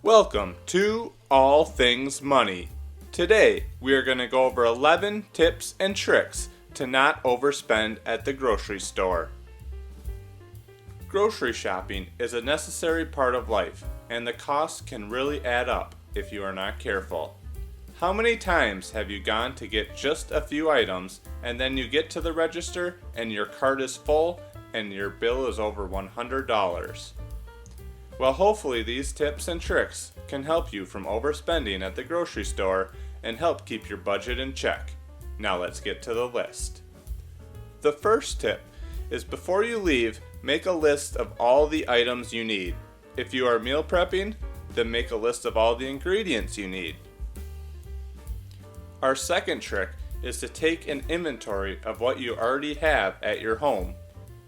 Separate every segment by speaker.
Speaker 1: Welcome to All Things Money. Today, we are going to go over 11 tips and tricks to not overspend at the grocery store. Grocery shopping is a necessary part of life, and the costs can really add up if you are not careful. How many times have you gone to get just a few items, and then you get to the register and your cart is full and your bill is over $100? Well, hopefully these tips and tricks can help you from overspending at the grocery store and help keep your budget in check. Now let's get to the list. The first tip is before you leave, make a list of all the items you need. If you are meal prepping, then make a list of all the ingredients you need. Our second trick is to take an inventory of what you already have at your home.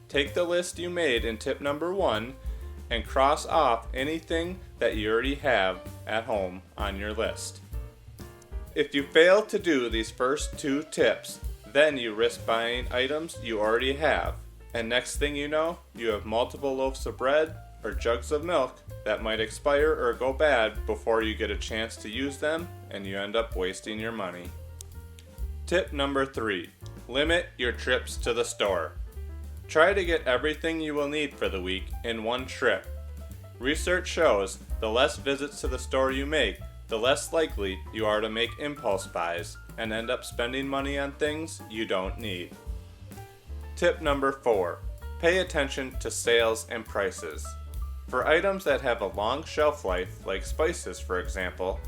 Speaker 1: Take the list you made in tip number 1 and cross off anything that you already have at home on your list. If you fail to do these first 2 tips, then you risk buying items you already have, and next thing you know, you have multiple loaves of bread or jugs of milk that might expire or go bad before you get a chance to use them, and you end up wasting your money. Tip number 3, limit your trips to the store. Try to get everything you will need for the week in one trip. Research shows the less visits to the store you make, the less likely you are to make impulse buys and end up spending money on things you don't need. Tip number 4, pay attention to sales and prices. For items that have a long shelf life, like spices for example,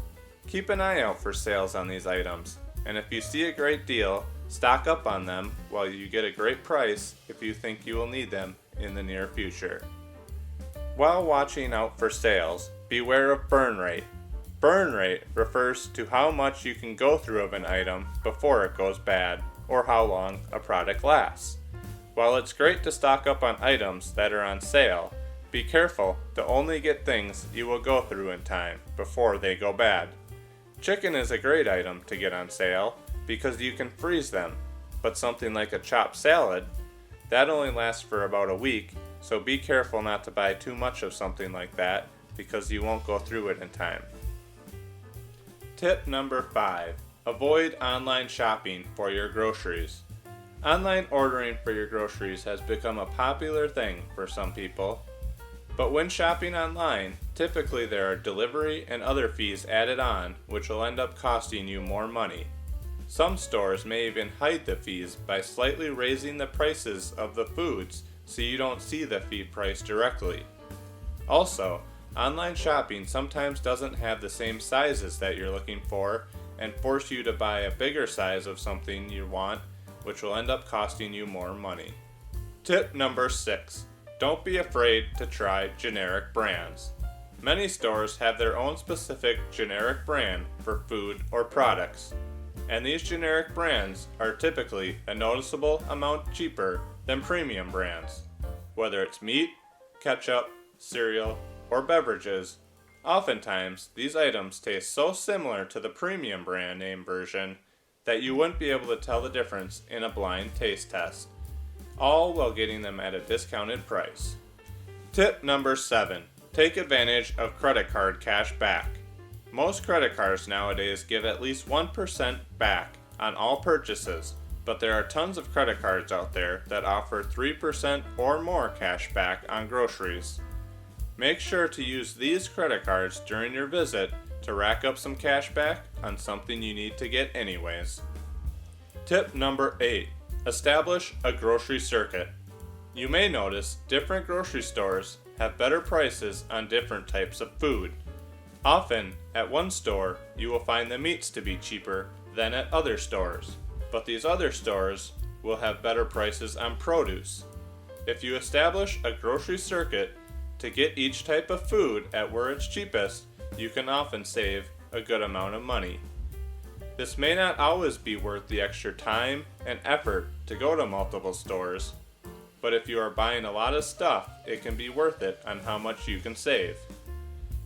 Speaker 1: keep an eye out for sales on these items, and if you see a great deal, stock up on them while you get a great price if you think you will need them in the near future. While watching out for sales, beware of burn rate. Burn rate refers to how much you can go through of an item before it goes bad, or how long a product lasts. While it's great to stock up on items that are on sale, be careful to only get things you will go through in time before they go bad. Chicken is a great item to get on sale because you can freeze them, but something like a chopped salad, that only lasts for about a week, so be careful not to buy too much of something like that because you won't go through it in time. Tip number 5, avoid online shopping for your groceries. Online ordering for your groceries has become a popular thing for some people, but when shopping online, typically there are delivery and other fees added on which will end up costing you more money. Some stores may even hide the fees by slightly raising the prices of the foods so you don't see the feed price directly. Also, online shopping sometimes doesn't have the same sizes that you're looking for and force you to buy a bigger size of something you want, which will end up costing you more money. Tip number 6, don't be afraid to try generic brands. Many stores have their own specific generic brand for food or products, and these generic brands are typically a noticeable amount cheaper than premium brands. Whether it's meat, ketchup, cereal, or beverages, oftentimes these items taste so similar to the premium brand name version that you wouldn't be able to tell the difference in a blind taste test, all while getting them at a discounted price. Tip number 7, take advantage of credit card cash back. Most credit cards nowadays give at least 1% back on all purchases, but there are tons of credit cards out there that offer 3% or more cash back on groceries. Make sure to use these credit cards during your visit to rack up some cash back on something you need to get anyways. Tip number 8, establish a grocery circuit. You may notice different grocery stores have better prices on different types of food. Often, at one store, you will find the meats to be cheaper than at other stores, but these other stores will have better prices on produce. If you establish a grocery circuit to get each type of food at where it's cheapest, you can often save a good amount of money. This may not always be worth the extra time and effort to go to multiple stores, but if you are buying a lot of stuff, it can be worth it on how much you can save.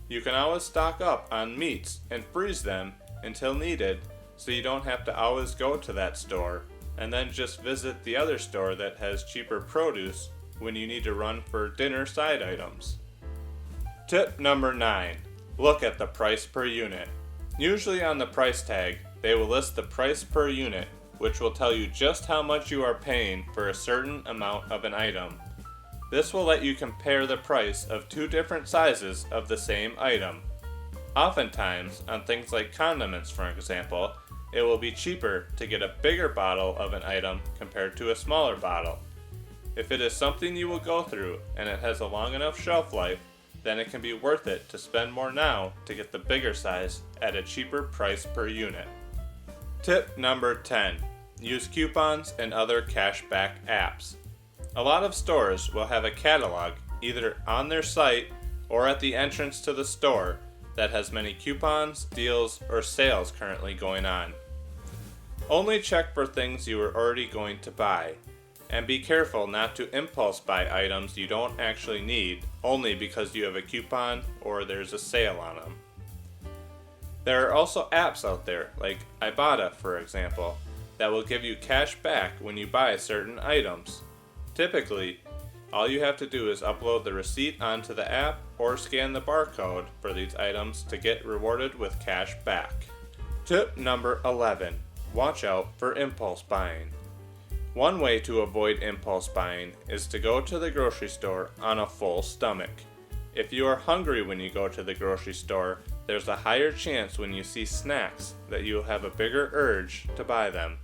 Speaker 1: You can always stock up on meats and freeze them until needed so you don't have to always go to that store and then just visit the other store that has cheaper produce when you need to run for dinner side items. Tip number 9. Look at the price per unit. Usually on the price tag, they will list the price per unit, which will tell you just how much you are paying for a certain amount of an item. This will let you compare the price of two different sizes of the same item. Oftentimes, on things like condiments for example, it will be cheaper to get a bigger bottle of an item compared to a smaller bottle. If it is something you will go through and it has a long enough shelf life, then it can be worth it to spend more now to get the bigger size at a cheaper price per unit. Tip number 10. Use coupons and other cashback apps. A lot of stores will have a catalog either on their site or at the entrance to the store that has many coupons, deals, or sales currently going on. Only check for things you are already going to buy, and be careful not to impulse buy items you don't actually need only because you have a coupon or there's a sale on them. There are also apps out there, like Ibotta for example, that will give you cash back when you buy certain items. Typically, all you have to do is upload the receipt onto the app or scan the barcode for these items to get rewarded with cash back. Tip number 11. Watch out for impulse buying. One way to avoid impulse buying is to go to the grocery store on a full stomach. If you are hungry when you go to the grocery store, there's a higher chance when you see snacks that you'll have a bigger urge to buy them.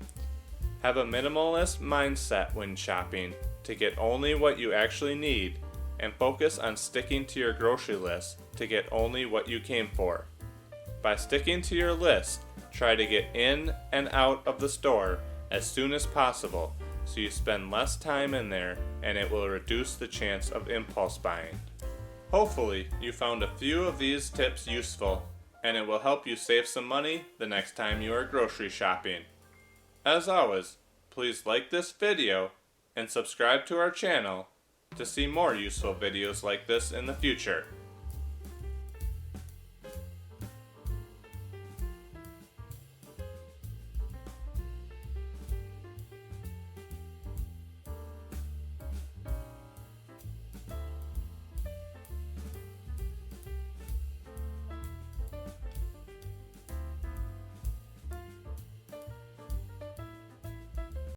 Speaker 1: Have a minimalist mindset when shopping to get only what you actually need, and focus on sticking to your grocery list to get only what you came for. By sticking to your list, try to get in and out of the store as soon as possible so you spend less time in there and it will reduce the chance of impulse buying. Hopefully, you found a few of these tips useful and it will help you save some money the next time you are grocery shopping. As always, please like this video and subscribe to our channel to see more useful videos like this in the future.